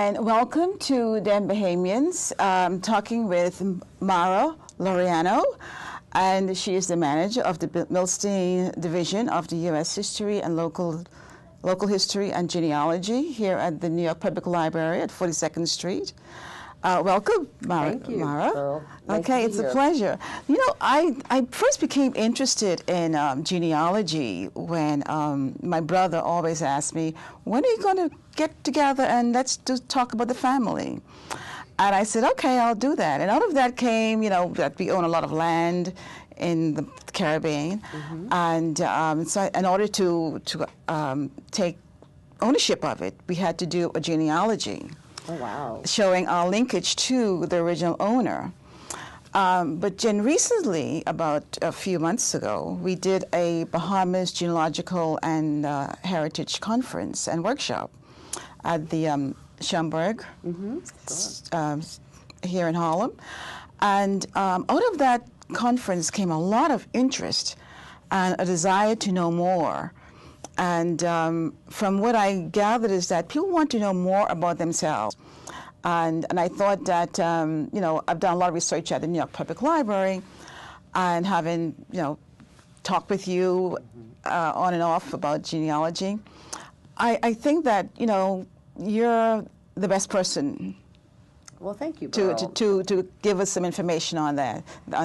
And welcome to the Bahamians. Talking with Maira Liriano, and she is the manager of the Milstein Division of the U.S. History and Local History and Genealogy here at the New York Public Library at 42nd Street. Welcome, Maira. Thank you, Maira. Beryl. Nice Okay, it's here. a pleasure. You know, I first became interested in genealogy when my brother always asked me, when are you going to get together and let's talk about the family? And I said, okay, I'll do that. And out of that came, you know, that we own a lot of land in the Caribbean. And so in order to take ownership of it, we had to do a genealogy. Oh, wow. Showing our linkage to the original owner. But recently, about a few months ago, we did a Bahamas Genealogical and Heritage Conference and workshop at the Schomburg here in Harlem. And out of that conference came a lot of interest and a desire to know more. And from what I gathered is that people want to know more about themselves. And I thought that, you know, I've done a lot of research at the New York Public Library, and having, you know, talked with you on and off about genealogy, I think that, you know, you're the best person. Well, thank you, Beryl. To give us some information on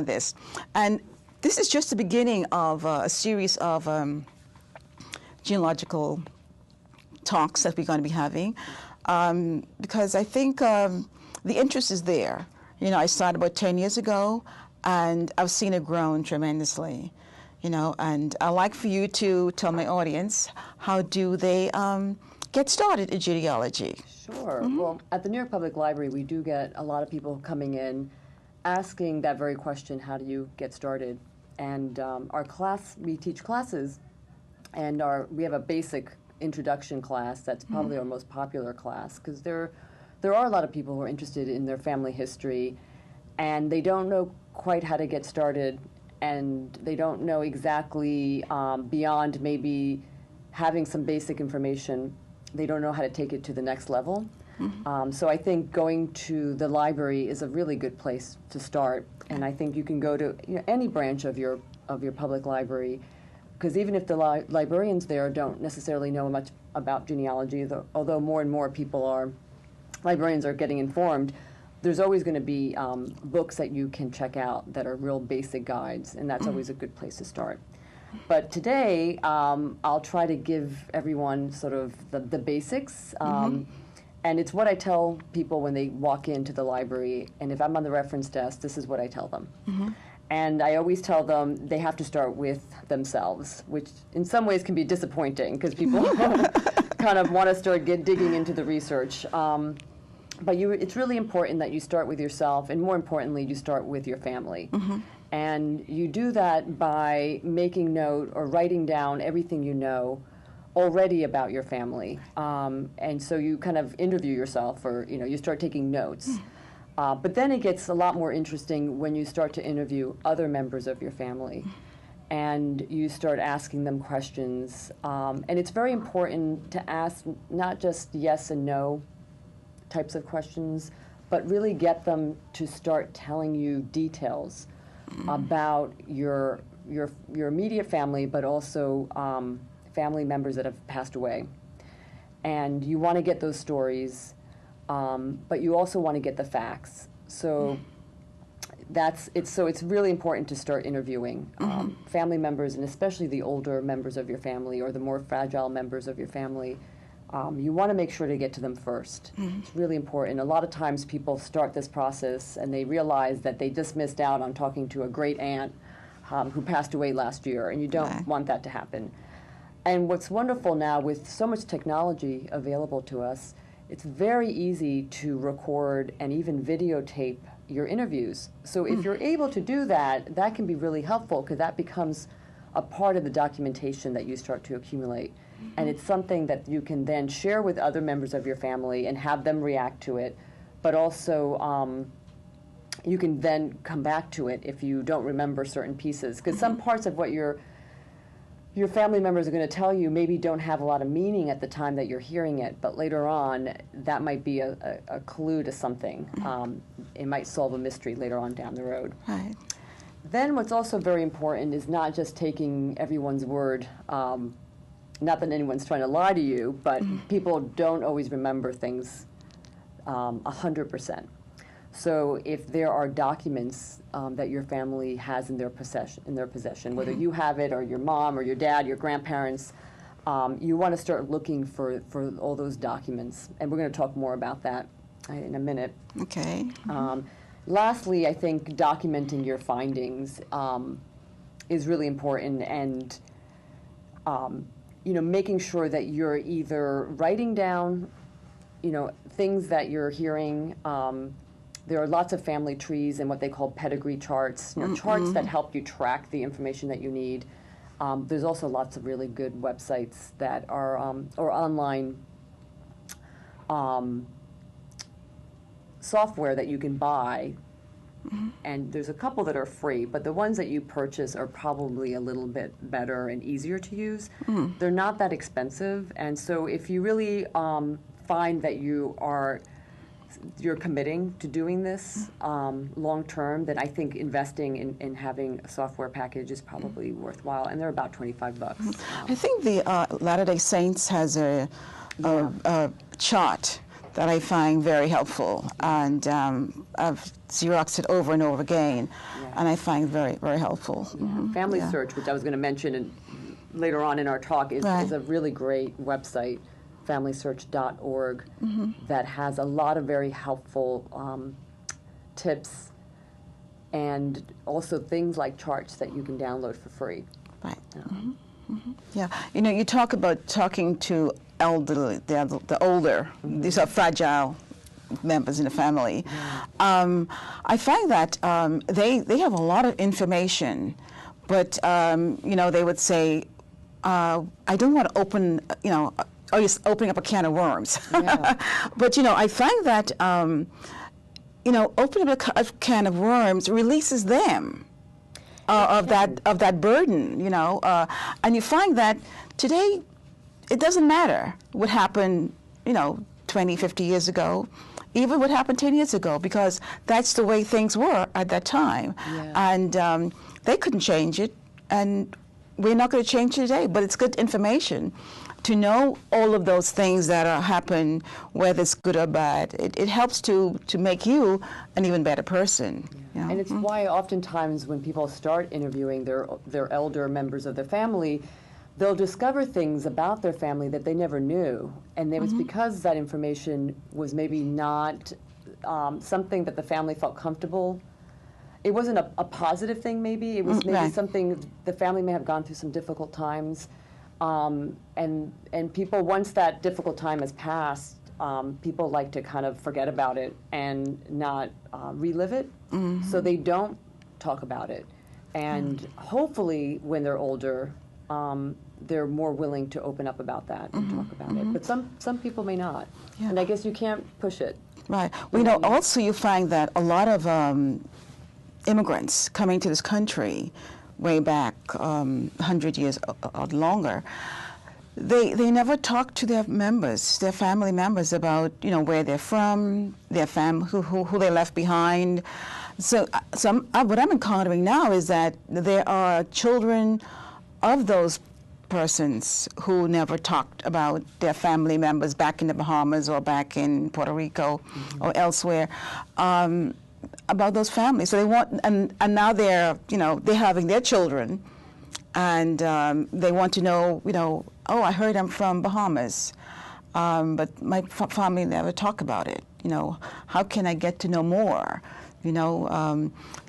this. And this is just the beginning of a series of genealogical talks that we're going to be having, because I think the interest is there. You know, I started about 10 years ago, and I've seen it grown tremendously. You know, and I'd like for you to tell my audience, how do they get started in genealogy? Sure. Well, at the New York Public Library, we do get a lot of people coming in asking that very question, how do you get started? And our class, we teach classes. And we have a basic introduction class that's probably our most popular class, because there are a lot of people who are interested in their family history, and they don't know quite how to get started, and they don't know exactly beyond maybe having some basic information. They don't know how to take it to the next level. So I think going to the library is a really good place to start, and I think you can go to any branch of your public library, because even if the librarians there don't necessarily know much about genealogy, although more and more librarians are getting informed, there's always going to be books that you can check out that are real basic guides, and that's always a good place to start. But today, I'll try to give everyone sort of the basics, and it's what I tell people when they walk into the library, and if I'm on the reference desk, this is what I tell them. And I always tell them they have to start with themselves, which in some ways can be disappointing because people kind of want to start digging into the research. But it's really important that you start with yourself, and more importantly, you start with your family. And you do that by making note or writing down everything you know already about your family. And so you kind of interview yourself, or you start taking notes. But then it gets a lot more interesting when you start to interview other members of your family, and you start asking them questions. And it's very important to ask not just yes and no types of questions, but really get them to start telling you details about your immediate family, but also family members that have passed away. And you want to get those stories. But you also want to get the facts. So it's really important to start interviewing family members, and especially the older members of your family or the more fragile members of your family. You want to make sure to get to them first. It's really important. A lot of times people start this process and they realize that they just missed out on talking to a great aunt who passed away last year, and you don't want that to happen. And what's wonderful now, with so much technology available to us, it's very easy to record and even videotape your interviews. So if you're able to do that, that can be really helpful, because that becomes a part of the documentation that you start to accumulate. And it's something that you can then share with other members of your family and have them react to it. But also, you can then come back to it if you don't remember certain pieces, because some parts of what you're your family members are going to tell you maybe don't have a lot of meaning at the time that you're hearing it, but later on that might be a clue to something. It might solve a mystery later on down the road. Right. Then what's also very important is not just taking everyone's word. Not that anyone's trying to lie to you, but people don't always remember things 100%. So if there are documents that your family has in their possession, whether you have it or your mom or your dad, your grandparents, you want to start looking for all those documents. And we're going to talk more about that in a minute. Okay. Lastly, I think documenting your findings is really important, and making sure that you're either writing down, things that you're hearing. There are lots of family trees and what they call pedigree charts, charts that help you track the information that you need. There's also lots of really good websites that are, or online software that you can buy. And there's a couple that are free, but the ones that you purchase are probably a little bit better and easier to use. They're not that expensive, and so if you really find that you're committing to doing this long term, then I think investing in having a software package is probably worthwhile, and they're about $25. I think the Latter-day Saints has a chart that I find very helpful, and I've Xeroxed it over and over again, and I find it very, very helpful. Family Search, which I was going to mention later on in our talk, is a really great website, familysearch.org, that has a lot of very helpful tips, and also things like charts that you can download for free. Right. Yeah. You talk about talking to elderly, the older, these are fragile members in the family. I find that they have a lot of information, but they would say, I don't want to open, or just opening up a can of worms. But I find that opening up a can of worms releases them of that burden, and you find that today it doesn't matter what happened 20, 50 years ago, even what happened 10 years ago, because that's the way things were at that time. And they couldn't change it, and we're not going to change it today, but it's good information to know all of those things that happen, whether it's good or bad. It helps to make you an even better person. And it's why oftentimes when people start interviewing their elder members of their family, they'll discover things about their family that they never knew. And it was because that information was maybe not something that the family felt comfortable. It wasn't a positive thing, maybe. It was maybe something the family may have gone through some difficult times. And people, once that difficult time has passed, people like to kind of forget about it and not relive it. So they don't talk about it. And hopefully when they're older, they're more willing to open up about that and talk about it. But some people may not. And I guess you can't push it. Right. Well, also you find that a lot of immigrants coming to this country way back 100 years or longer, they never talk to their family members about where they're from, their who they left behind. So what I'm encountering now is that there are children of those persons who never talked about their family members back in the Bahamas or back in Puerto Rico or elsewhere, about those families. So they want, and now they're having their children, and they want to know, oh, I heard I'm from Bahamas, but my family never talk about it. How can I get to know more?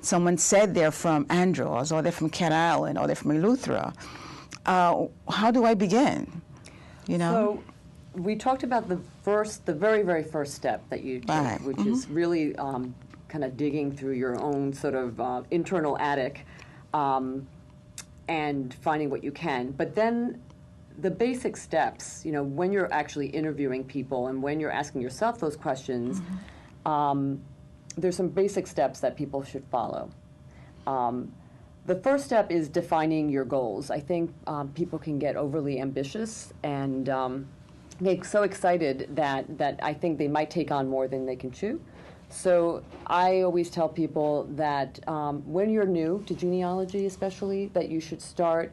Someone said they're from Andros, or they're from Cat Island, or they're from Eleuthera. How do I begin? So we talked about the very, very first step that you took, which is really kind of digging through your own sort of internal attic and finding what you can. But then the basic steps, when you're actually interviewing people and when you're asking yourself those questions, there's some basic steps that people should follow. The first step is defining your goals. I think people can get overly ambitious and get so excited that I think they might take on more than they can chew. So I always tell people that when you're new to genealogy especially, that you should start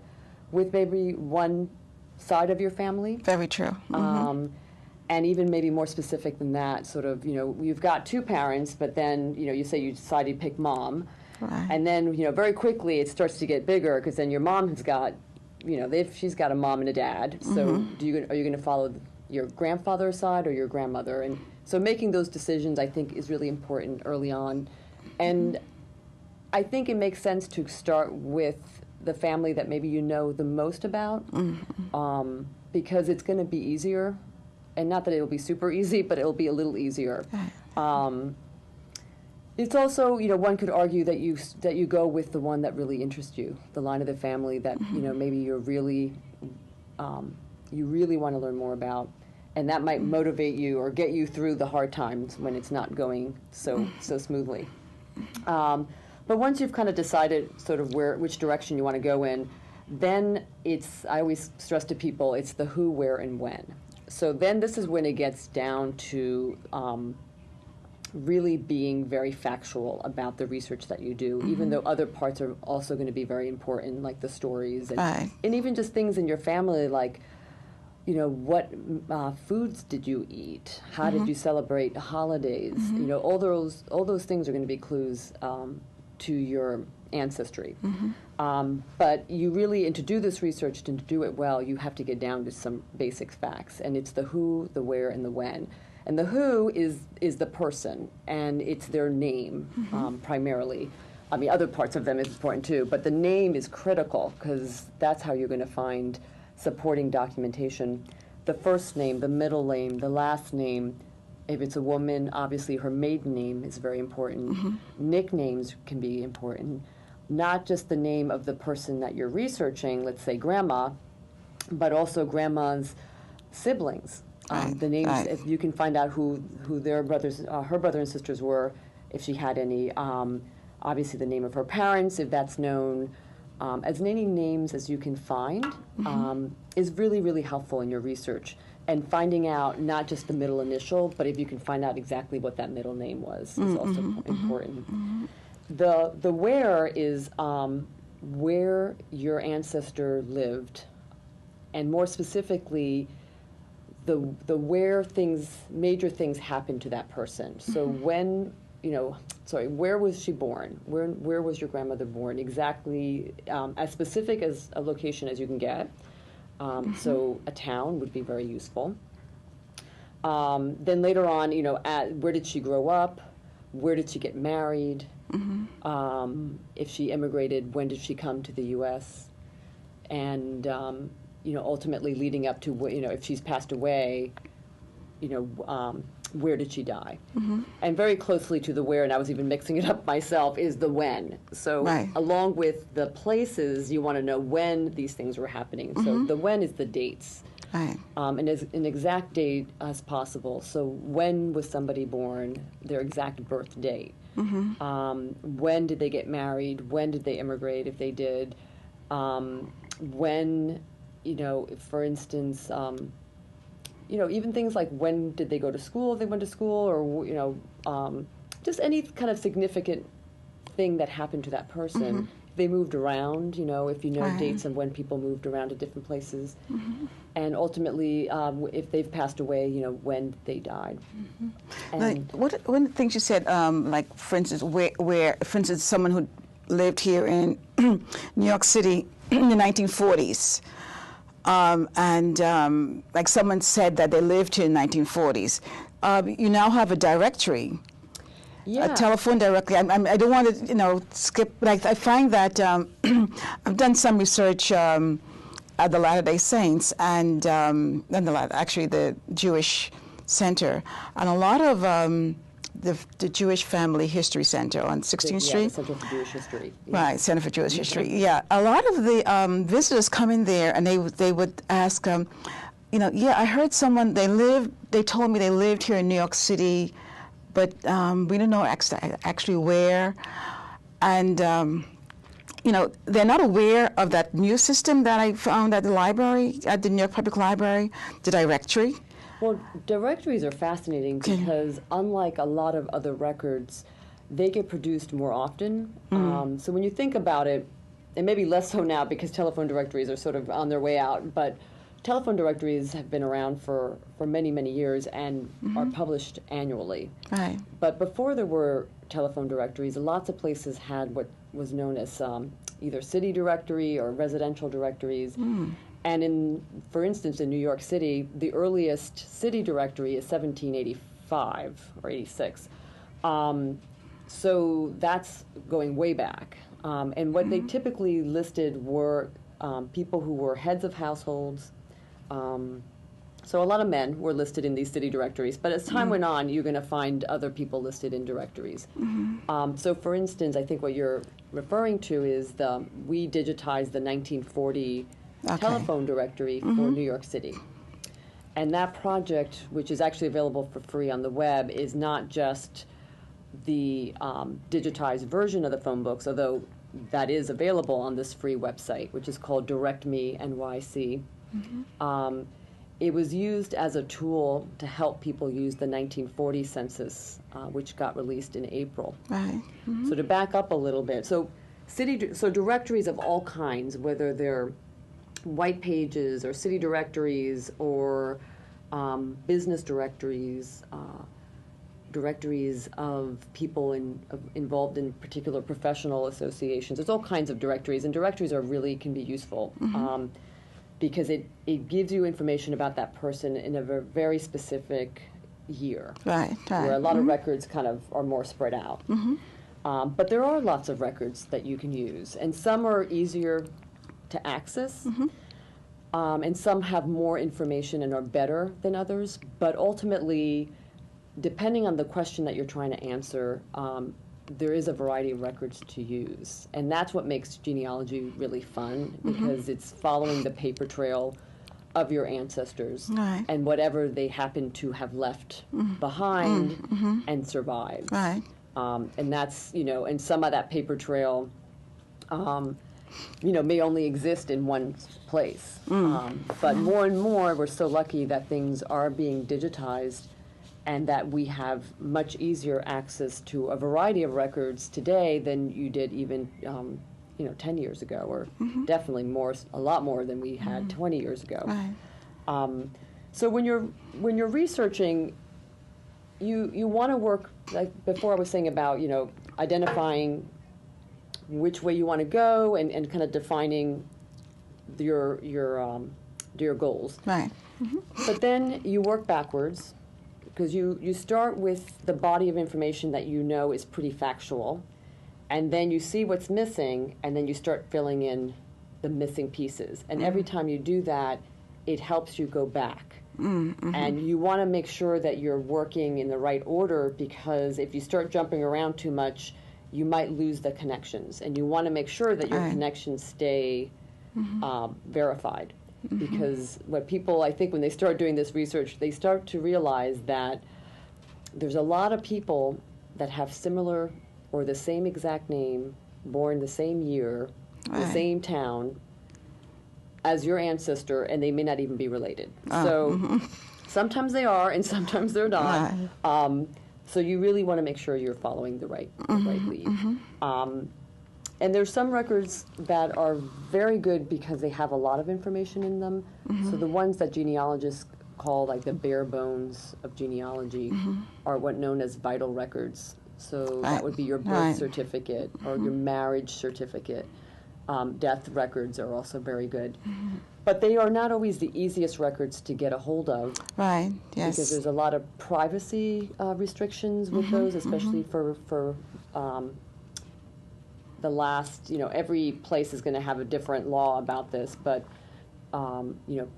with maybe one side of your family. Very true. And even maybe more specific than that, sort of, you've got two parents, but then, you say you decide to pick mom. Right. And then, very quickly it starts to get bigger because then your mom has got, she's got a mom and a dad. So are you going to follow your grandfather's side or your grandmother? And so making those decisions, I think, is really important early on. And I think it makes sense to start with the family that maybe you know the most about, because it's going to be easier. And not that it'll be super easy, but it'll be a little easier. It's also, one could argue that you go with the one that really interests you, the line of the family that maybe you really want to learn more about, and that might motivate you or get you through the hard times when it's not going so smoothly. But once you've kind of decided sort of which direction you want to go in, then I always stress to people, it's the who, where, and when. So then this is when it gets down to really being very factual about the research that you do, even though other parts are also going to be very important, like the stories and even just things in your family, like, what foods did you eat? How did you celebrate holidays? All those things are going to be clues to your ancestry. But you really, and to do this research and to do it well, you have to get down to some basic facts, and it's the who, the where, and the when. And the who is the person, and it's their name primarily. I mean, other parts of them is important too, but the name is critical because that's how you're going to find supporting documentation. The first name, the middle name, the last name. If it's a woman, obviously her maiden name is very important. Nicknames can be important. Not just the name of the person that you're researching, let's say grandma, but also grandma's siblings. The names, if you can find out who their brothers, her brother and sisters were, if she had any. Obviously the name of her parents, if that's known. As many names as you can find is really, really helpful in your research. And finding out not just the middle initial, but if you can find out exactly what that middle name was is also important. The where is where your ancestor lived, and more specifically, the where major things happened to that person. So when, where was she born? Where was your grandmother born? Exactly, as specific as a location as you can get. So a town would be very useful. Then later on, where did she grow up? Where did she get married? If she immigrated, when did she come to the U.S.? And, ultimately leading up to, if she's passed away, where did she die? And very closely to the where, and I was even mixing it up myself, is the when. So along with the places, you want to know when these things were happening. So the when is the dates. And as an exact date as possible. So when was somebody born, their exact birth date. When did they get married? When did they immigrate, if they did? When, for instance, even things like when did they go to school, if they went to school, or, just any kind of significant thing that happened to that person. They moved around, if you know dates of when people moved around to different places. And ultimately, if they've passed away, when they died. And one of the things you said, like, for instance, where, for instance, someone who lived here in New York City in the 1940s, like someone said that they lived here in the 1940s. You now have a directory, a telephone directory. I don't want to, skip, but I find that I've done some research at the Latter-day Saints and actually the Jewish Center, and a lot of the Jewish Family History Center on 16th Street. The Center for Jewish History. Right, Center for Jewish History. Yeah, a lot of the visitors come in there, and they would ask, I heard someone, they told me they lived here in New York City, but we don't know actually where. And, they're not aware of that new system that I found at the library, at the New York Public Library, the directory. Well, directories are fascinating because unlike a lot of other records, they get produced more often. So when you think about it, and maybe less so now because telephone directories are sort of on their way out, but telephone directories have been around for many, many years and are published annually. Right. But before there were telephone directories, lots of places had what was known as either city directory or residential directories. And for instance, in New York City, the earliest city directory is 1785 or 86. So that's going way back. And what they typically listed were people who were heads of households. So a lot of men were listed in these city directories, but as time went on, you're going to find other people listed in directories. So for instance, I think what you're referring to is we digitized the 1940 telephone directory for New York City. And that project, which is actually available for free on the web, is not just the digitized version of the phone books, although that is available on this free website, which is called Direct Me NYC. It was used as a tool to help people use the 1940 census, which got released in April. Right. So to back up a little bit, so directories of all kinds, whether they're white pages or city directories or business directories, directories of people involved in particular professional associations. There's all kinds of directories, and directories can be useful because it gives you information about that person in a very specific year. Right. Where a lot of records kind of are more spread out. But there are lots of records that you can use, and some are easier to access, and some have more information and are better than others, but ultimately, depending on the question that you're trying to answer, there is a variety of records to use. And that's what makes genealogy really fun, because it's following the paper trail of your ancestors and whatever they happen to have left behind and survived. Right. And that's, and some of that paper trail, may only exist in one place. But more and more, we're so lucky that things are being digitized and that we have much easier access to a variety of records today than you did even, 10 years ago, or definitely a lot more than we had 20 years ago. Right. So when you're researching, you want to work, like before I was saying about, identifying which way you want to go and kind of defining your goals. Right. But then you work backwards, because you start with the body of information that you know is pretty factual, and then you see what's missing, and then you start filling in the missing pieces. And every time you do that, it helps you go back. And you want to make sure that you're working in the right order, because if you start jumping around too much, you might lose the connections. And you want to make sure that your connections stay verified. Because what people, I think, when they start doing this research, they start to realize that there's a lot of people that have similar or the same exact name, born the same year, the same town as your ancestor, and they may not even be related. So sometimes they are, and sometimes they're not. So you really want to make sure you're following the right lead. And there's some records that are very good because they have a lot of information in them. So the ones that genealogists call like the bare bones of genealogy are what known as vital records. So that would be your birth certificate or your marriage certificate. Death records are also very good. But they are not always the easiest records to get a hold of. Right, yes. Because there's a lot of privacy restrictions with those, especially for the last, every place is going to have a different law about this, but,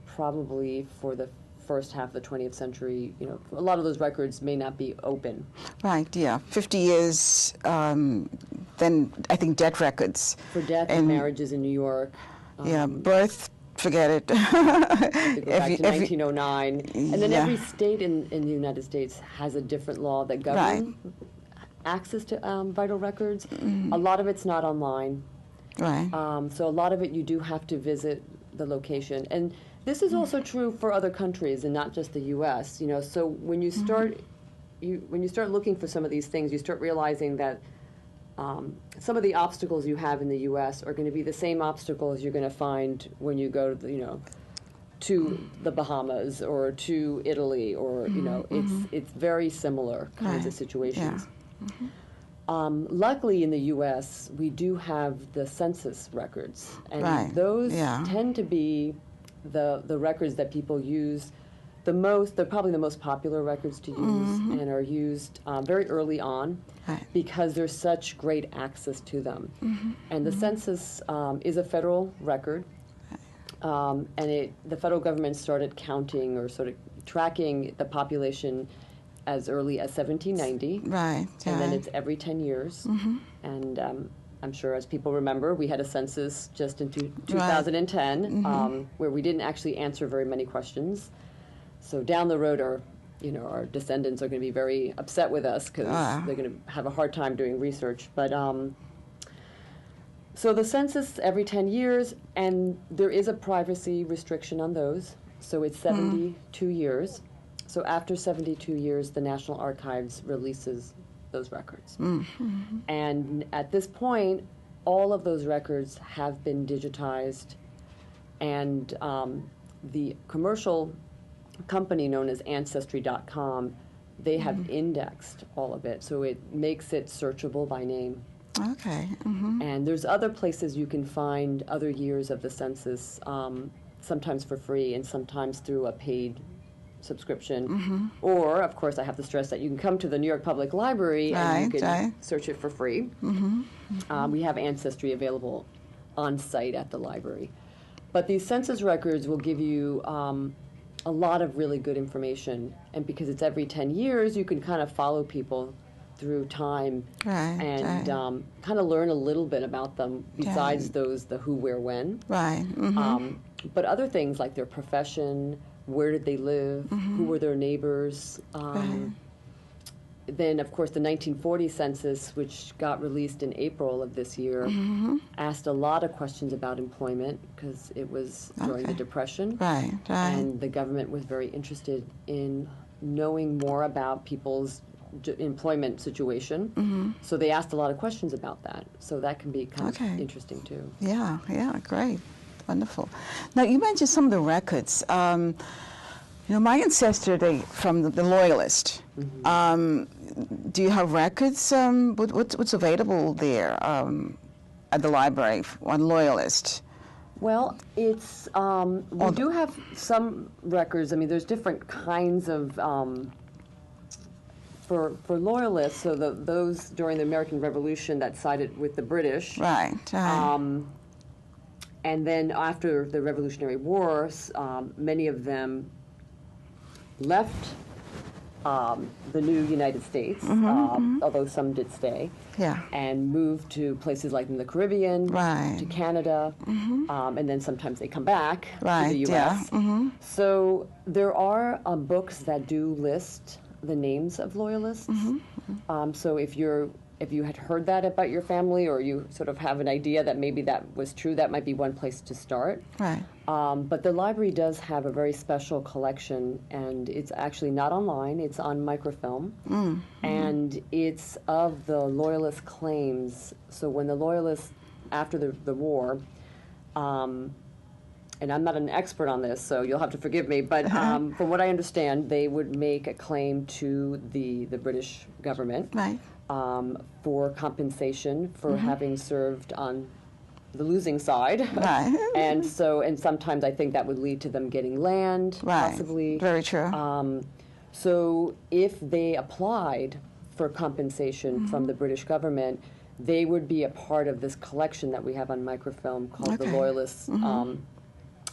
probably for the first half of the 20th century, a lot of those records may not be open. Right, yeah. 50 years, then I think death records. For death and marriages in New York. Birth, forget it. Go back to 1909. And then every state in the United States has a different law that governs access to vital records. A lot of it's not online. Right. So a lot of it you do have to visit the location. And this is also true for other countries and not just the U.S. So when you start when you start looking for some of these things, you start realizing that some of the obstacles you have in the U.S. are going to be the same obstacles you're going to find when you go to to the Bahamas or to Italy, or it's very similar kinds of situations. Yeah. Luckily, in the U.S., we do have the census records, and those tend to be the records that people use the most. They're probably the most popular records to use and are used very early on because there's such great access to them. And the census is a federal record, and the federal government started counting or sort of tracking the population as early as 1790. Right. And then it's every 10 years. And I'm sure, as people remember, we had a census just in 2010 where we didn't actually answer very many questions. So down the road, our descendants are going to be very upset with us because they're going to have a hard time doing research. But so the census every 10 years, and there is a privacy restriction on those. So it's 72 years. So after 72 years, the National Archives releases those records. And at this point, all of those records have been digitized, and the commercial company known as Ancestry.com, they have indexed all of it, so it makes it searchable by name. Okay. And there's other places you can find other years of the census, sometimes for free and sometimes through a paid subscription. Or, of course, I have to stress that you can come to the New York Public Library and you can search it for free. We have Ancestry available on site at the library. But these census records will give you a lot of really good information, and because it's every 10 years, you can kind of follow people through time and kind of learn a little bit about them besides the who, where, when. But other things like their profession, where did they live, who were their neighbors. Then, of course, the 1940 census, which got released in April of this year, asked a lot of questions about employment because it was during the Depression. And the government was very interested in knowing more about people's employment situation. So they asked a lot of questions about that. So that can be kind of interesting, too. Yeah, great. Wonderful. Now, you mentioned some of the records. My ancestor, from the Loyalist. Do you have records? What's available there at the library on Loyalist? Well, it's we do have some records. I mean, there's different kinds of for Loyalists. So those during the American Revolution that sided with the British. And then after the Revolutionary Wars, many of them left the new United States, although some did stay, and moved to places like in the Caribbean, to Canada, and then sometimes they come back to the U.S. So there are books that do list the names of Loyalists. So if you had heard that about your family, or you sort of have an idea that maybe that was true, that might be one place to start. But the library does have a very special collection, and it's actually not online, it's on microfilm, and it's of the Loyalist claims. So when the Loyalists, after the war, and I'm not an expert on this, so you'll have to forgive me, but from what I understand, they would make a claim to the British government for compensation for having served on the losing side. And sometimes I think that would lead to them getting land, possibly. Very true. So if they applied for compensation from the British government, they would be a part of this collection that we have on microfilm called the Loyalist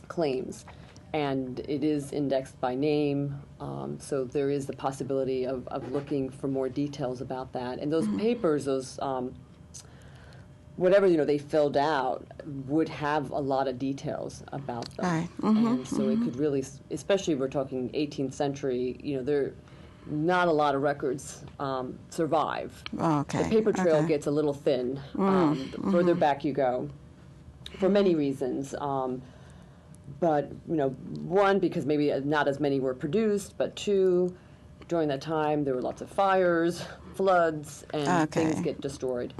claims. And it is indexed by name, so there is the possibility of looking for more details about that. And those papers, those whatever they filled out, would have a lot of details about them. And so it could really, especially if we're talking 18th century, there not a lot of records survive. The paper trail gets a little thin the further back you go. for many reasons. But, one, because maybe not as many were produced, but two, during that time there were lots of fires, floods, and things get destroyed.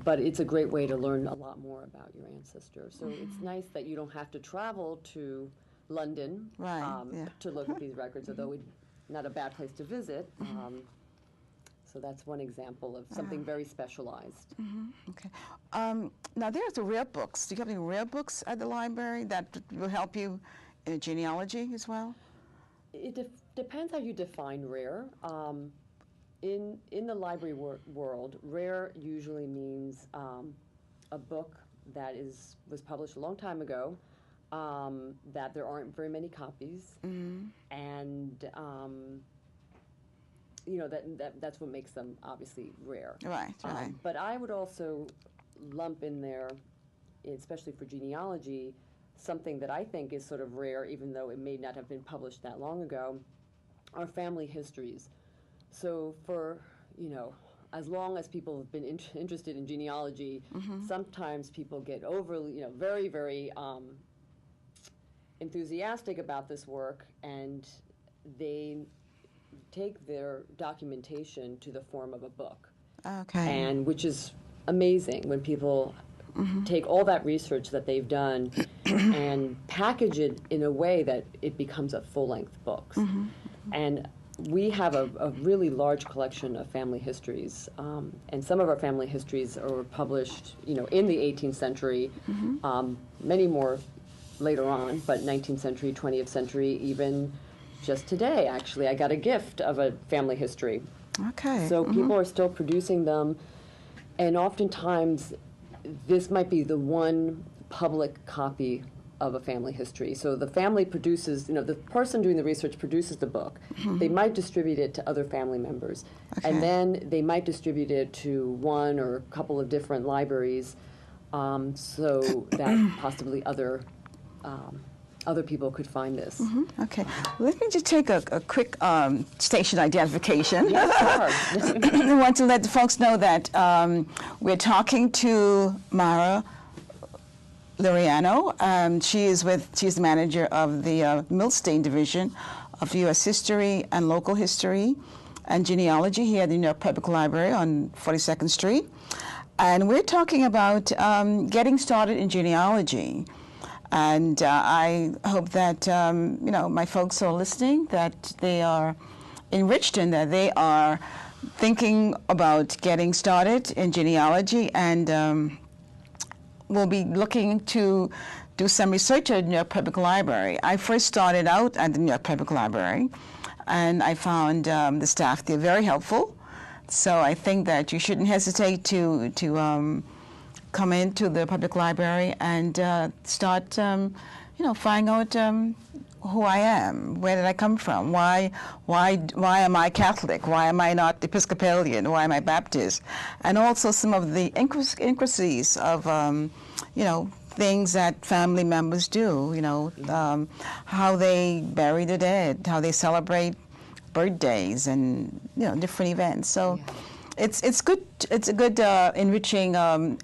But it's a great way to learn a lot more about your ancestor. So it's nice that you don't have to travel to London to look at these records, although it's not a bad place to visit. So that's one example of something very specialized. Okay. Now there's the rare books. Do you have any rare books at the library that will help you in genealogy as well? It depends how you define rare. In the library world, rare usually means a book that was published a long time ago, that there aren't very many copies, and that's what makes them obviously rare. Right. But I would also lump in there, especially for genealogy, something that I think is sort of rare, even though it may not have been published that long ago, are family histories. So for, as long as people have been interested in genealogy, sometimes people get overly, very, very enthusiastic about this work, and they take their documentation to the form of a book. Okay. And which is amazing when people take all that research that they've done and package it in a way that it becomes a full-length book. And we have a really large collection of family histories, and some of our family histories are published, in the 18th century, many more later on, but 19th century, 20th century, even just today, actually, I got a gift of a family history. Okay. So people are still producing them, and oftentimes this might be the one public copy of a family history. So the family produces, the person doing the research produces the book. They might distribute it to other family members, and then they might distribute it to one or a couple of different libraries, so that possibly other people could find this. Okay. Let me just take a quick station identification. Yes, sure. I want to let the folks know that we're talking to Maira Liriano. She's the manager of the Milstein Division of U.S. History and Local History and Genealogy here at the New York Public Library on 42nd Street. And we're talking about getting started in genealogy. And I hope that, my folks who are listening, that they are enriched and that they are thinking about getting started in genealogy, and we'll be looking to do some research at the New York Public Library. I first started out at the New York Public Library, and I found the staff there very helpful. So I think that you shouldn't hesitate to come into the public library and start, finding out who I am, where did I come from, why am I Catholic, why am I not Episcopalian, why am I Baptist, and also some of the intricacies of, things that family members do, how they bury the dead, how they celebrate birthdays, and different events. So. Yeah. It's good. It's a good enriching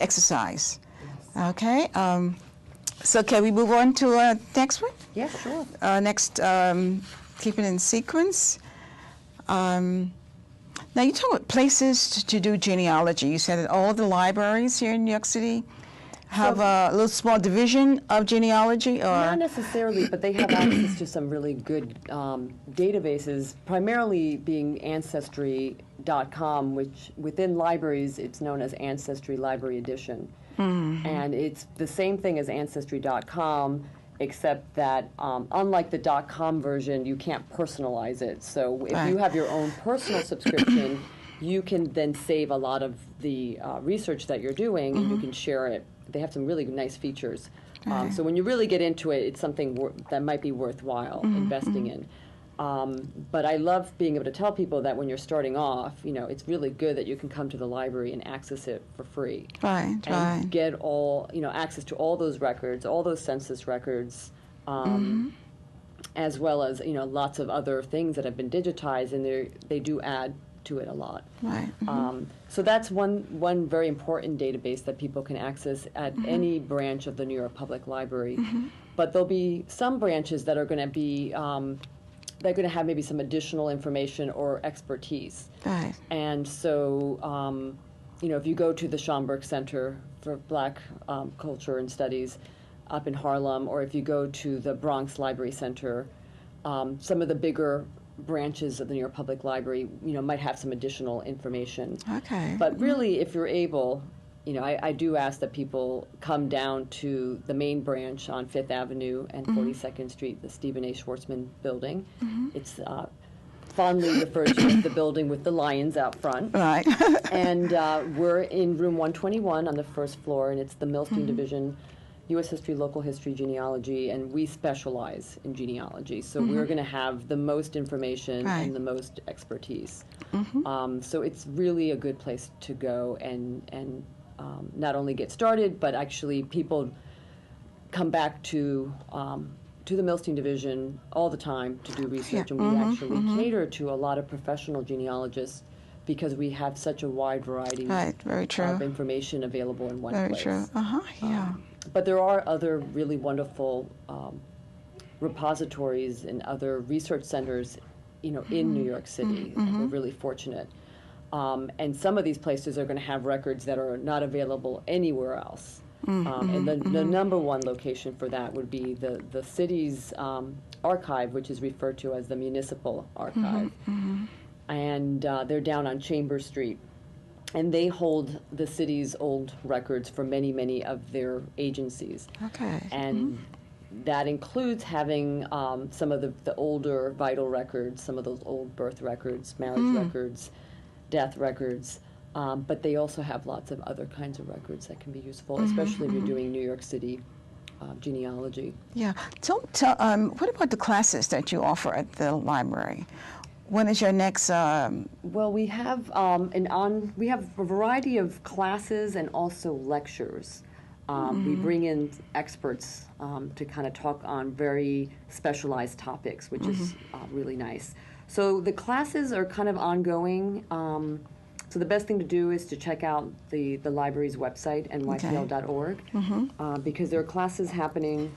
exercise. Yes. Okay. So can we move on to next one? Yes, sure. Next, keeping in sequence. Now you talk about places to do genealogy. You said that all the libraries here in New York City have a little small division of genealogy, or not necessarily, but they have access to some really good databases, primarily being Ancestry.com, which within libraries it's known as Ancestry Library Edition. And it's the same thing as Ancestry.com, except that unlike the .com version, you can't personalize it. So if you have your own personal subscription, you can then save a lot of the research that you're doing, and you can share it. They have some really nice features. So when you really get into it, it's something that might be worthwhile investing in. But I love being able to tell people that when you're starting off, it's really good that you can come to the library and access it for free. And get all, access to all those records, all those census records, as well as, lots of other things that have been digitized, and they do add to it a lot. Right. So that's one very important database that people can access at any branch of the New York Public Library. But there'll be some branches that are going to be they're going to have maybe some additional information or expertise. Right. And so, if you go to the Schomburg Center for Black Culture and Studies up in Harlem, or if you go to the Bronx Library Center, some of the bigger branches of the New York Public Library, might have some additional information. Okay. But really, if you're able, I do ask that people come down to the main branch on Fifth Avenue and 42nd Street, the Stephen A. Schwartzman building. It's fondly referred to as the building with the lions out front. Right. And we're in room 121 on the first floor, and it's the Milstein Division, U.S. History, Local History, Genealogy, and we specialize in genealogy. So we're going to have the most information and the most expertise. So it's really a good place to go and not only get started, but actually people come back to the Milstein Division all the time to do research, and we actually cater to a lot of professional genealogists because we have such a wide variety Very true. of information available in one place. Very true. Yeah. But there are other really wonderful repositories and other research centers, in New York City. We're really fortunate. And some of these places are going to have records that are not available anywhere else. And the number one location for that would be the city's archive, which is referred to as the Municipal Archive. And they're down on Chambers Street. And they hold the city's old records for many, many of their agencies. Okay. And that includes having some of the older vital records, some of those old birth records, marriage records, death records. But they also have lots of other kinds of records that can be useful, especially if you're doing New York City genealogy. Yeah. What about the classes that you offer at the library? When is your next? Well, we have we have a variety of classes and also lectures. We bring in experts to kind of talk on very specialized topics, which is really nice. So the classes are kind of ongoing. So the best thing to do is to check out the library's website, nypl.org, because there are classes happening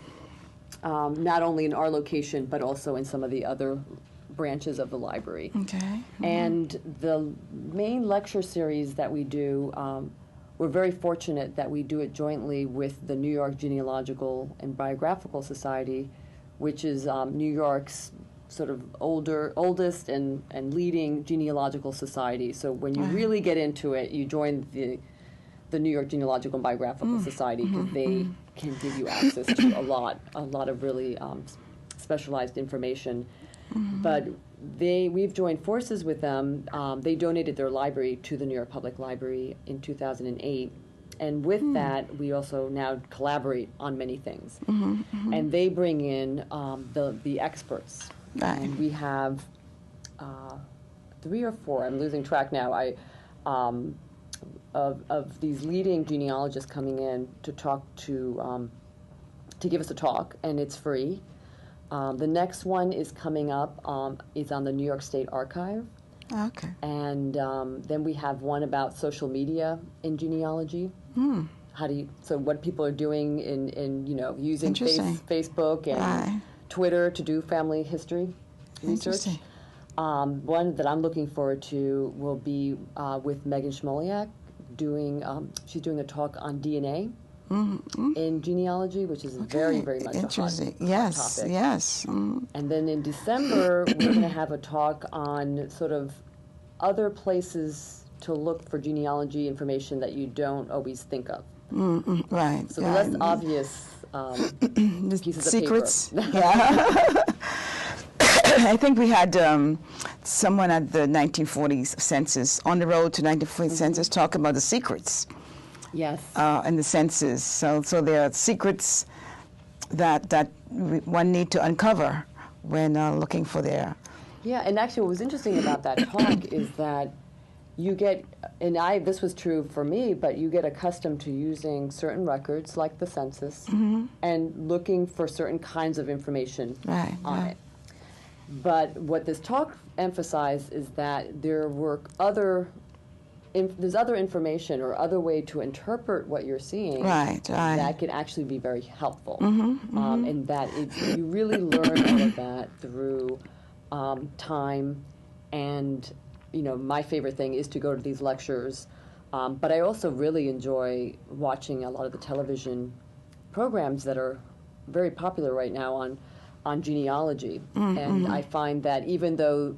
not only in our location, but also in some of the other branches of the library. Okay. And the main lecture series that we do, we're very fortunate that we do it jointly with the New York Genealogical and Biographical Society, which is New York's sort of oldest and leading genealogical society. So when you really get into it, you join the New York Genealogical and Biographical Society because they can give you access to a lot of really specialized information. But we've joined forces with them. They donated their library to the New York Public Library in 2008. And with that, we also now collaborate on many things. And they bring in the experts. Right. And we have 3 or 4, I'm losing track now, of these leading genealogists coming in to talk to give us a talk, and it's free. The next one is coming up, is on the New York State Archive. Okay. And then we have one about social media in genealogy. So what people are doing in using Facebook and Twitter to do family history research. One that I'm looking forward to will be with Megan Schmoliak she's doing a talk on DNA. In genealogy, which is very, very much a hot topic. Yes. And then in December, we're going to have a talk on sort of other places to look for genealogy information that you don't always think of. Right. So the less obvious pieces secrets. of paper. Yeah. I think we had someone at the 1940s census, on the road to 1940 census, talking about the secrets. Yes. In the census. So there are secrets that one need to uncover when looking for their. Yeah, and actually what was interesting about that talk is that you get, and this was true for me, but you get accustomed to using certain records like the census and looking for certain kinds of information on it. But what this talk emphasized is that there were there's other information or other way to interpret what you're seeing that can actually be very helpful. And that you really learn all of that through time. And, my favorite thing is to go to these lectures. But I also really enjoy watching a lot of the television programs that are very popular right now on genealogy. And I find that even though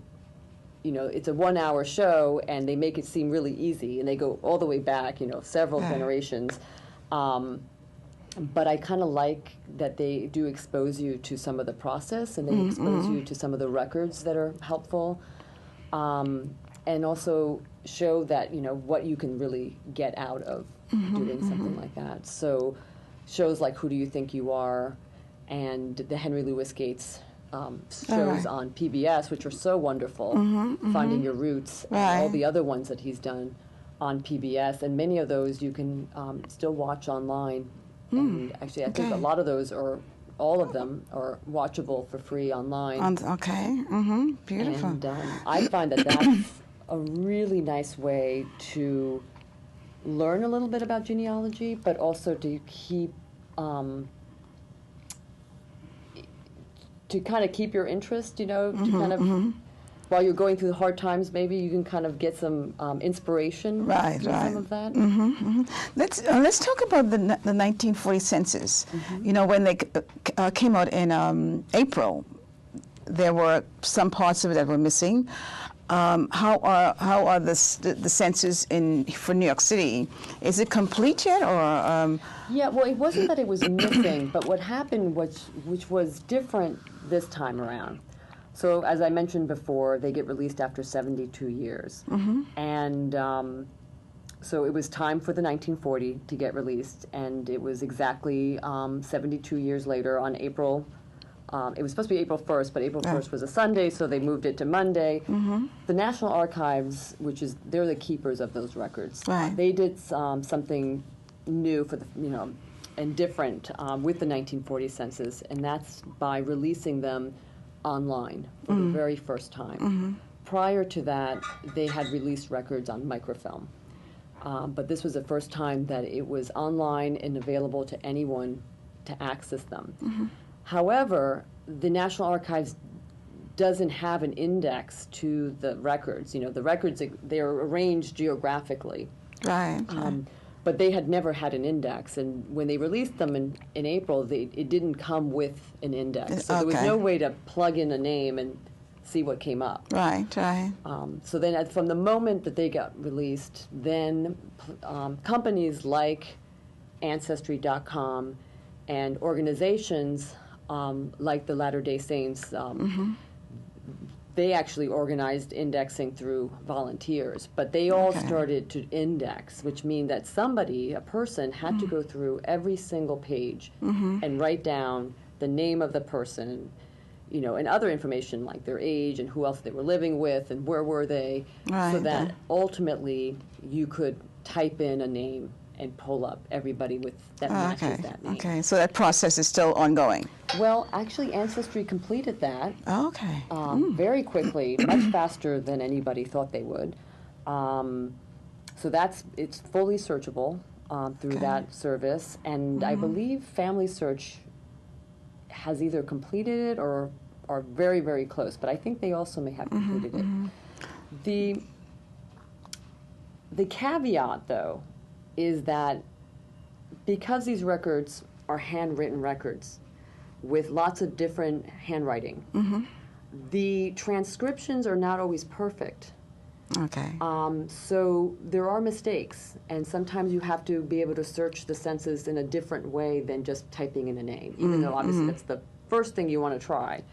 it's a 1-hour show and they make it seem really easy and they go all the way back, several generations. But I kind of like that they do expose you to some of the process and they expose you to some of the records that are helpful. And also show that, what you can really get out of doing something like that. So shows like Who Do You Think You Are and the Henry Louis Gates shows on PBS, which are so wonderful, Finding Your Roots, and all the other ones that he's done on PBS. And many of those you can still watch online. And actually, I think a lot of those all of them are watchable for free online. Beautiful. And I find that that's a really nice way to learn a little bit about genealogy, but also to keep to kind of keep your interest, to kind of while you're going through the hard times, maybe you can kind of get some inspiration from some of that. Let's talk about the 1940 census. When they came out in April, there were some parts of it that were missing. How are the census for New York City? Is it complete yet, or? Yeah, well, it wasn't that it was missing, but what happened which was different this time around. So as I mentioned before, they get released after 72 years. And so it was time for the 1940 to get released, and it was exactly 72 years later on April. It was supposed to be April 1st, but April 1st was a Sunday, so they moved it to Monday. The National Archives, they're the keepers of those records. They did something new for and different with the 1940 census, and that's by releasing them online for the very first time. Prior to that, they had released records on microfilm. But this was the first time that it was online and available to anyone to access them. However, the National Archives doesn't have an index to the records. The records, they're arranged geographically. But they had never had an index. And when they released them in April, it didn't come with an index. So there was no way to plug in a name and see what came up. So then from the moment that they got released, then companies like Ancestry.com and organizations like the Latter-day Saints, they actually organized indexing through volunteers, but they all started to index, which means that a person had to go through every single page and write down the name of the person, and other information like their age and who else they were living with and where were they, so that ultimately you could type in a name and pull up everybody that matches that name. So that process is still ongoing. Well, actually, Ancestry completed that. Very quickly, much faster than anybody thought they would. So it's fully searchable through that service, and I believe Family Search has either completed it or are very, very close. But I think they also may have completed it. The caveat, though, is that because these records are handwritten records with lots of different handwriting, the transcriptions are not always perfect. So there are mistakes, and sometimes you have to be able to search the census in a different way than just typing in a name, even though obviously that's the first thing you want to try.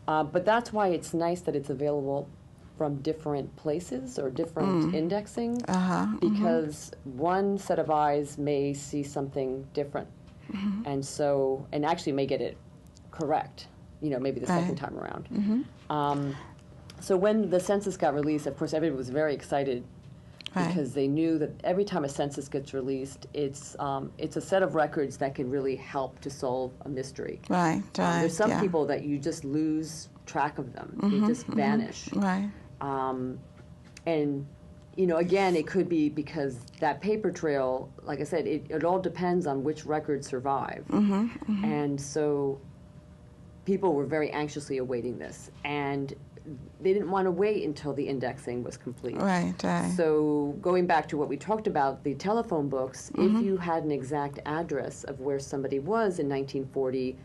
But that's why it's nice that it's available from different places or different indexing, because one set of eyes may see something different, and actually may get it correct, maybe the second time around. So when the census got released, of course, everybody was very excited because they knew that every time a census gets released, it's a set of records that can really help to solve a mystery. There's some people that you just lose track of them. They just vanish. Right. And, you know, again, it could be because that paper trail, like I said, it all depends on which records survive. And so people were very anxiously awaiting this. And they didn't want to wait until the indexing was complete. Right, right. So going back to what we talked about, the telephone books, if you had an exact address of where somebody was in 1940,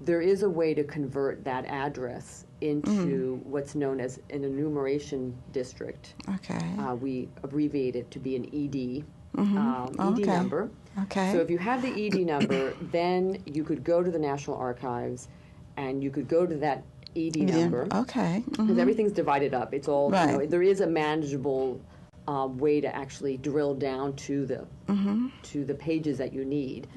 there is a way to convert that address into what's known as an enumeration district. Okay. We abbreviate it to be an ED, ED number. Okay. So if you have the ED number, then you could go to the National Archives and you could go to that ED number. Okay. Because everything's divided up. It's all, Right. you know, there is a manageable way to actually drill down to the pages that you need.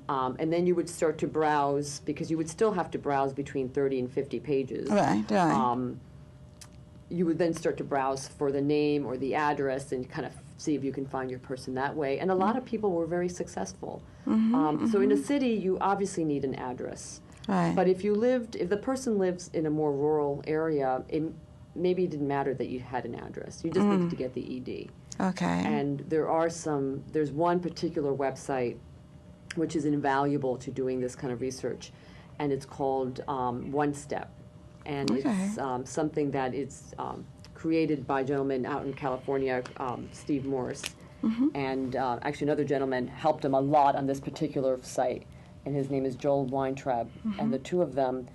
And then you would start to browse, because you would still have to browse between 30 and 50 pages. Right, right. You would then start to browse for the name or the address and kind of see if you can find your person that way. And a lot of people were very successful. So in a city, you obviously need an address. Right. But if the person lives in a more rural area, maybe it didn't matter that you had an address. You just needed to get the ED. Okay. And there's one particular website which is invaluable to doing this kind of research, and it's called One Step. And it's something that is created by a gentleman out in California, Steve Morris. And actually another gentleman helped him a lot on this particular site, and his name is Joel Weintraub. And the two of them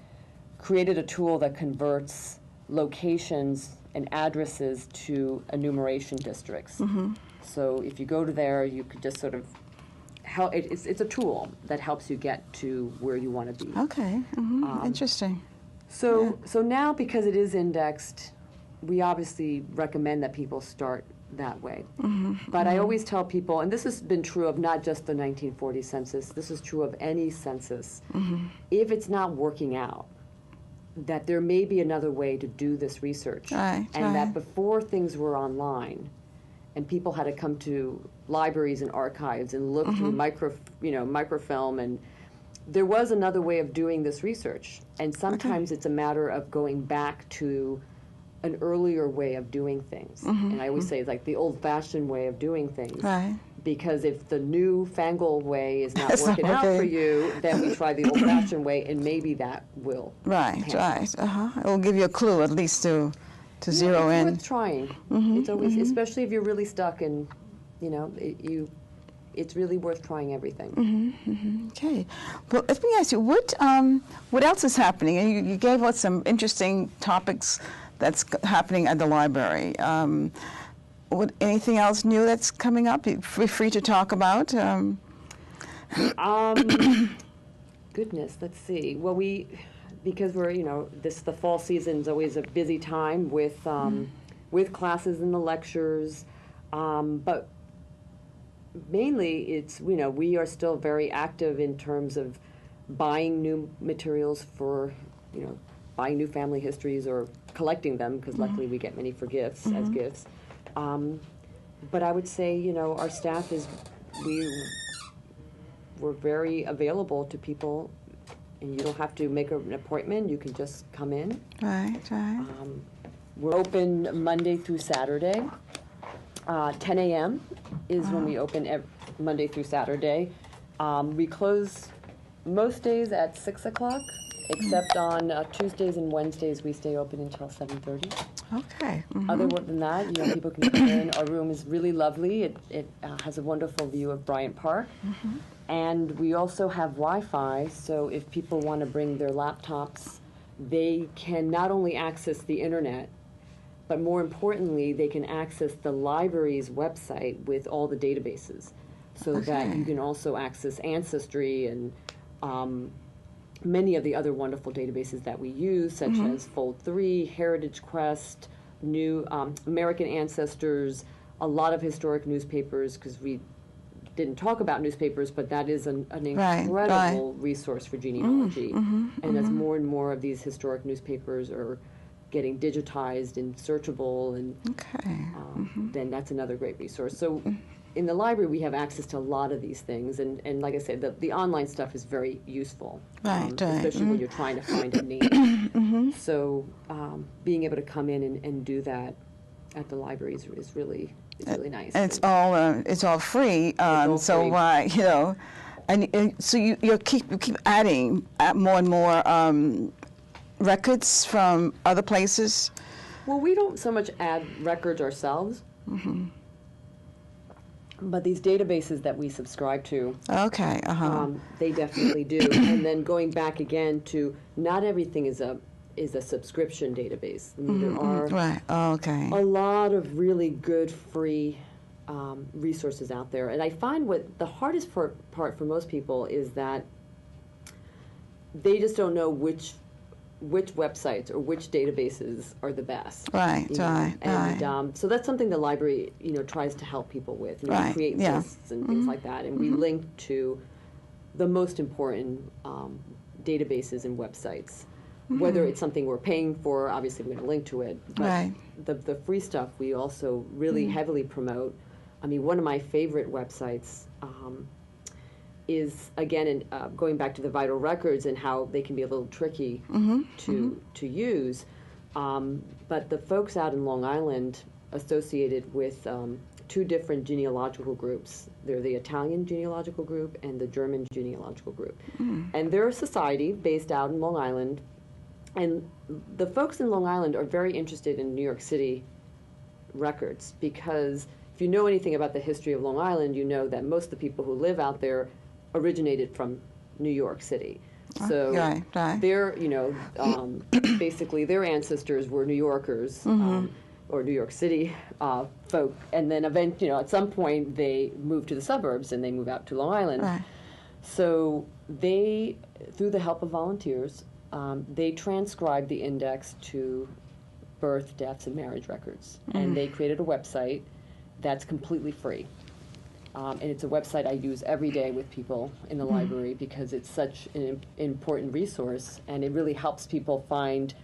created a tool that converts locations and addresses to enumeration districts. So if you go to there, you could just sort of help. It's a tool that helps you get to where you want to be. Okay. Interesting. So now, because it is indexed, we obviously recommend that people start that way. But I always tell people, and this has been true of not just the 1940 census, this is true of any census, if it's not working out, that there may be another way to do this research. Right, and that before things were online and people had to come to libraries and archives and look through microfilm, and there was another way of doing this research. And sometimes it's a matter of going back to an earlier way of doing things. And I always say it's like the old-fashioned way of doing things. Right. Because if the new-fangled way is not working out for you, then we try the old-fashioned way, and maybe that will. Right, right. It will give you a clue, at least, to zero in. It's worth trying. It's always, especially if you're really stuck, and it's really worth trying everything. Okay. Well, let me ask you, what else is happening? And you gave us some interesting topics that's happening at the library. Anything else new that's coming up? Feel free to talk about. Goodness, let's see. Well, because we're the fall season's always a busy time with classes and the lectures, but mainly it's we are still very active in terms of buying new materials for buying new family histories or collecting them, because luckily we get many for gifts as gifts. But I would say, our staff we're very available to people, and you don't have to make an appointment. You can just come in. Right, right. We're open Monday through Saturday. 10 a.m. is when we open Monday through Saturday. We close most days at 6 o'clock. Except on Tuesdays and Wednesdays, we stay open until 7:30. Okay. Other than that, people can come in. Our room is really lovely. It has a wonderful view of Bryant Park. And we also have Wi-Fi, so if people want to bring their laptops, they can not only access the internet, but more importantly, they can access the library's website with all the databases, so that you can also access Ancestry and many of the other wonderful databases that we use, such as Fold3, Heritage Quest, new American Ancestors, a lot of historic newspapers, because we didn't talk about newspapers, but that is an incredible resource for genealogy. And as more and more of these historic newspapers are getting digitized and searchable, and then that's another great resource. So in the library, we have access to a lot of these things, and like I said, the online stuff is very useful, especially when you're trying to find a name. So being able to come in and do that at the library is really nice. And it's all free. all so free. why and so you keep adding more and more records from other places. Well, we don't so much add records ourselves, but these databases that we subscribe to, Okay. they definitely do. And then going back again to not everything is a subscription database. I mean, there are Right. Okay. a lot of really good free resources out there. And I find what the hardest part for most people is that they just don't know which websites or which databases are the best. Right. You know? Right. And right. so that's something the library, tries to help people with. We Right, create yeah. lists and things like that, and we link to the most important databases and websites. Whether it's something we're paying for, obviously we're going to link to it. But Right. the free stuff we also really heavily promote. I mean, one of my favorite websites is, again, going back to the vital records and how they can be a little tricky to use. But the folks out in Long Island associated with two different genealogical groups. They're the Italian genealogical group and the German genealogical group. And they're a society based out in Long Island. And the folks in Long Island are very interested in New York City records, because if you know anything about the history of Long Island, you know that most of the people who live out there originated from New York City. So right. they're, basically their ancestors were New Yorkers or New York City folk, and then at some point they moved to the suburbs and they move out to Long Island. Right. So they, through the help of volunteers, they transcribed the index to birth, deaths, and marriage records, and they created a website that's completely free. And it's a website I use every day with people in the library because it's such an important resource, and it really helps people find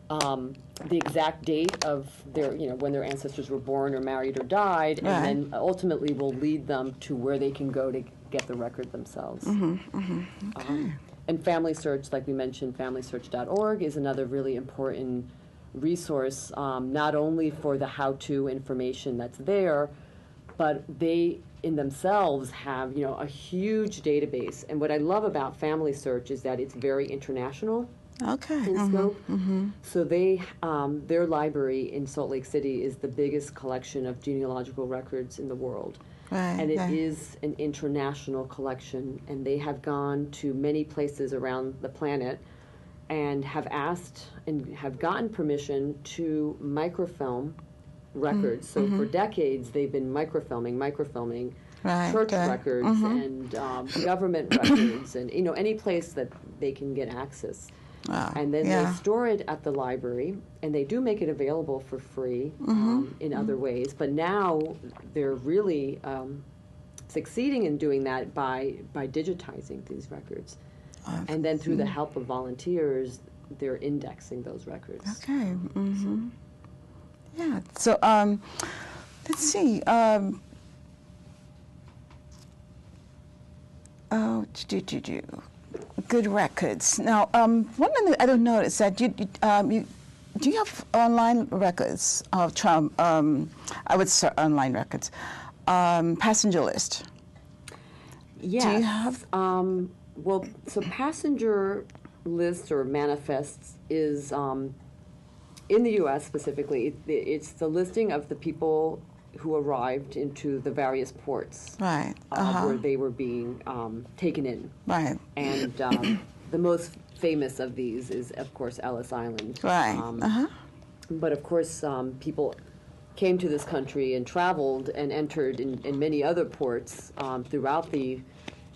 the exact date of their, when their ancestors were born or married or died, Right. and then ultimately will lead them to where they can go to get the record themselves. Okay. And Family Search, like we mentioned, FamilySearch.org is another really important resource, not only for the how-to information that's there, but they in themselves have, a huge database. And what I love about Family Search is that it's very international Okay. in scope. So they, their library in Salt Lake City is the biggest collection of genealogical records in the world. Right. And it right. is an international collection, and they have gone to many places around the planet and have asked and have gotten permission to microfilm records. So for decades, they've been microfilming Right, church okay. records and government records and, any place that they can get access. Wow. And then yeah. they store it at the library, and they do make it available for free in other ways. But now they're really succeeding in doing that by digitizing these records. And then through the help of volunteers, they're indexing those records. Okay. Yeah. So let's see. Good records. Now, one thing that I don't know is that do you have online records of I would say online records, passenger list. Yes. Do you have? Well, so passenger lists or manifests is in the U.S. specifically. It's the listing of the people who arrived into the various ports Right. where they were being taken in. Right. And the most famous of these is, of course, Ellis Island. Right. But of course, people came to this country and traveled and entered in many other ports throughout the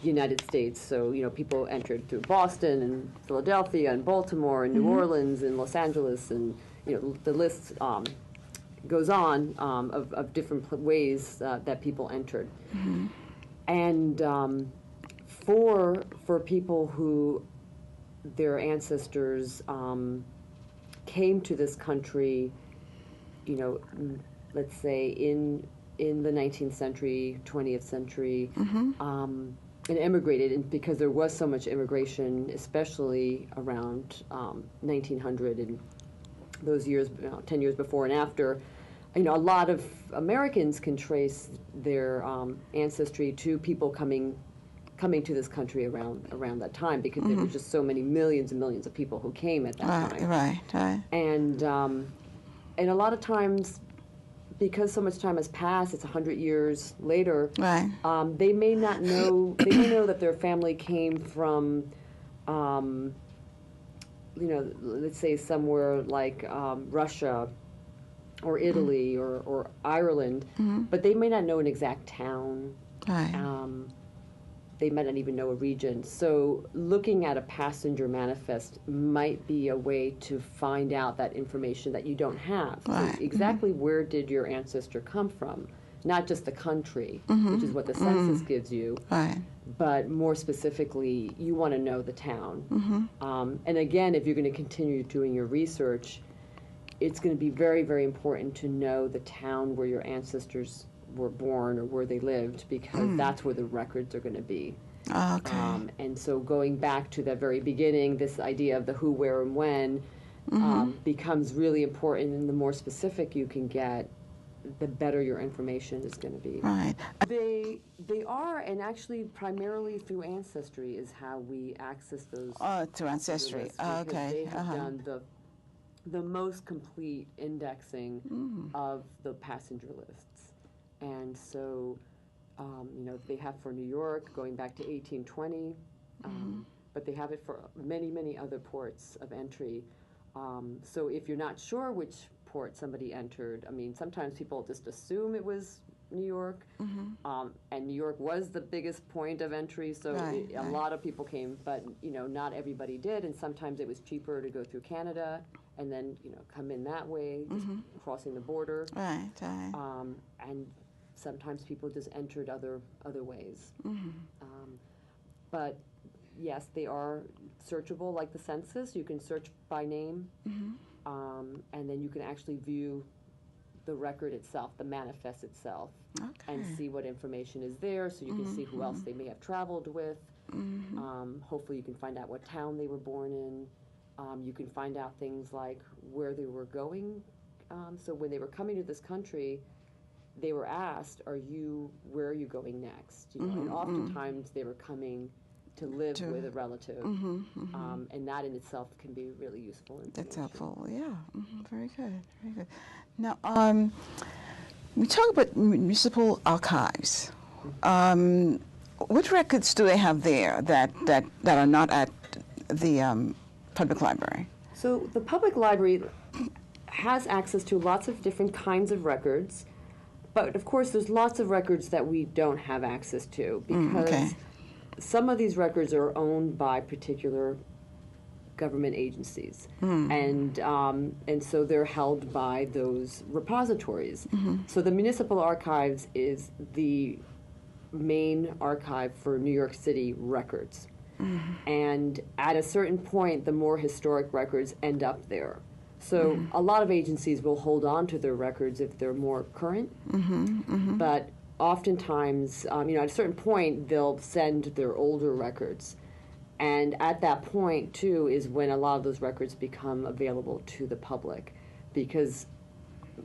United States. So, people entered through Boston and Philadelphia and Baltimore and New Orleans and Los Angeles, and the list goes on of different ways that people entered. And for people who their ancestors came to this country, let's say in the 19th century, 20th century, and immigrated, and because there was so much immigration, especially around 1900 and those years, 10 years before and after, a lot of Americans can trace their ancestry to people coming to this country around that time, because there were just so many millions and millions of people who came at that time. Right. And a lot of times, because so much time has passed, it's 100 years later. Right. They may not know. They may know that their family came from, let's say somewhere like Russia, or Italy, or Ireland, but they may not know an exact town. Right. They might not even know a region. So looking at a passenger manifest might be a way to find out that information that you don't have. Right. So exactly where did your ancestor come from? Not just the country, which is what the census gives you, Right. but more specifically, you want to know the town. And again, if you're going to continue doing your research, it's going to be very, very important to know the town where your ancestors were born or where they lived, because that's where the records are going to be. Okay. And so going back to the very beginning, this idea of the who, where, and when becomes really important, and the more specific you can get, the better your information is going to be. Right. They are, and actually primarily through Ancestry is how we access those. Through Ancestry. lists, because Okay. they have done the most complete indexing of the passenger lists. And so, they have for New York going back to 1820, but they have it for many, many other ports of entry. So if you're not sure which port somebody entered, sometimes people just assume it was New York, and New York was the biggest point of entry, so a lot of people came, but not everybody did, and sometimes it was cheaper to go through Canada and then come in that way, just crossing the border. Right. And sometimes people just entered other ways. But yes, they are searchable like the census. You can search by name, and then you can actually view the record itself, the manifest itself, and see what information is there, so you can see who else they may have traveled with. Hopefully you can find out what town they were born in. You can find out things like where they were going. So when they were coming to this country, they were asked, where are you going next? And oftentimes they were coming to live with a relative, and that in itself can be really useful information. That's helpful. Yeah. Very good. Very good. Now, we talk about municipal archives. What records do they have there that are not at the public library? So the public library has access to lots of different kinds of records, but of course there's lots of records that we don't have access to, because some of these records are owned by particular government agencies, and so they're held by those repositories. So the Municipal Archives is the main archive for New York City records. And at a certain point, the more historic records end up there. So a lot of agencies will hold on to their records if they're more current, but oftentimes, at a certain point, they'll send their older records. And at that point, too, is when a lot of those records become available to the public, because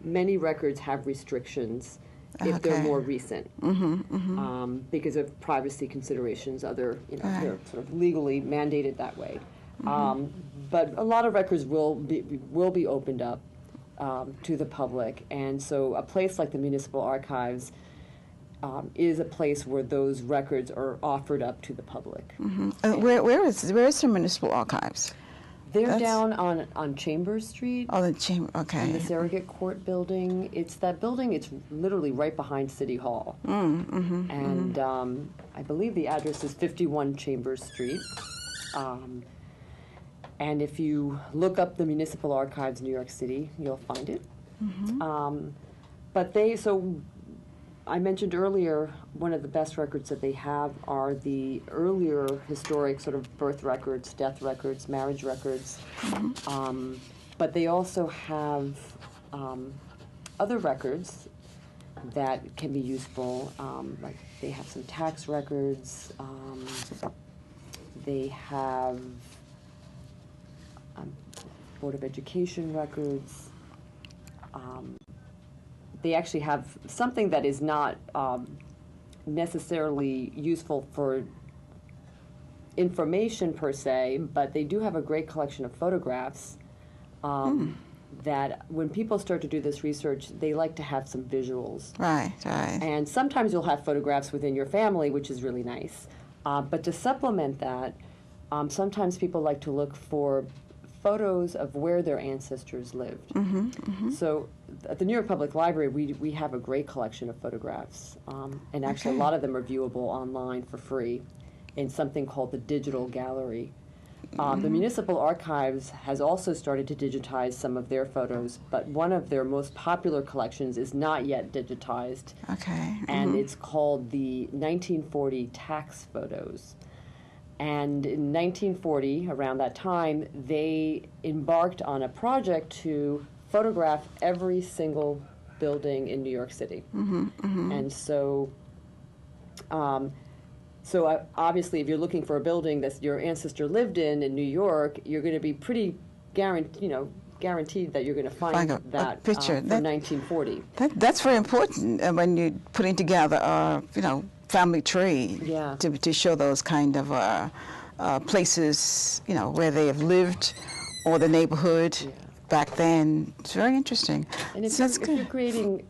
many records have restrictions if they're more recent, because of privacy considerations. They're sort of legally mandated that way. But a lot of records will be opened up to the public, and so a place like the Municipal Archives is a place where those records are offered up to the public. Where is the Municipal Archives? They're down on Chambers Street. Oh, the Chamber. Okay. In the Surrogate Court building. It's that building. It's literally right behind City Hall. And I believe the address is 51 Chambers Street. And if you look up the Municipal Archives, New York City, you'll find it. But I mentioned earlier, one of the best records that they have are the earlier historic sort of birth records, death records, marriage records. But they also have other records that can be useful. Like they have some tax records. They have Board of Education records. They actually have something that is not necessarily useful for information per se, but they do have a great collection of photographs that when people start to do this research, they like to have some visuals. Right, right. And sometimes you'll have photographs within your family, which is really nice. But to supplement that, sometimes people like to look for photos of where their ancestors lived. So at the New York Public Library, we have a great collection of photographs. And actually, a lot of them are viewable online for free in something called the Digital Gallery. The Municipal Archives has also started to digitize some of their photos, but one of their most popular collections is not yet digitized. And it's called the 1940 tax photos. And in 1940, around that time, they embarked on a project to photograph every single building in New York City. And so, obviously, if you're looking for a building that your ancestor lived in New York, you're going to be pretty guaranteed that you're going to find that picture from 1940. That's very important when you're putting together a family tree to show those kind of places where they have lived or the neighborhood back then. It's very interesting. And if you're creating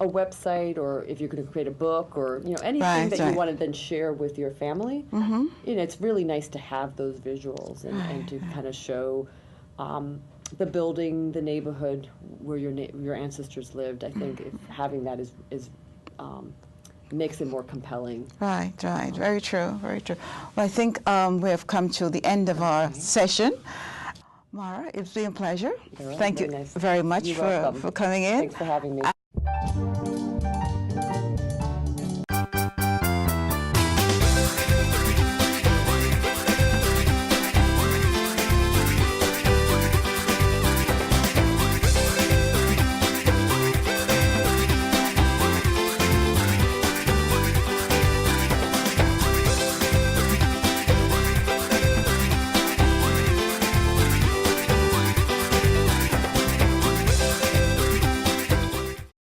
a website, or if you're going to create a book, or anything that you want to then share with your family, it's really nice to have those visuals and to kind of show the building, the neighborhood where your ancestors lived. I think having that is makes it more compelling. Right. Very true, very true. Well, I think we have come to the end of our session. Maira, it's been a pleasure. Thank you very much for coming in. Thanks for having me.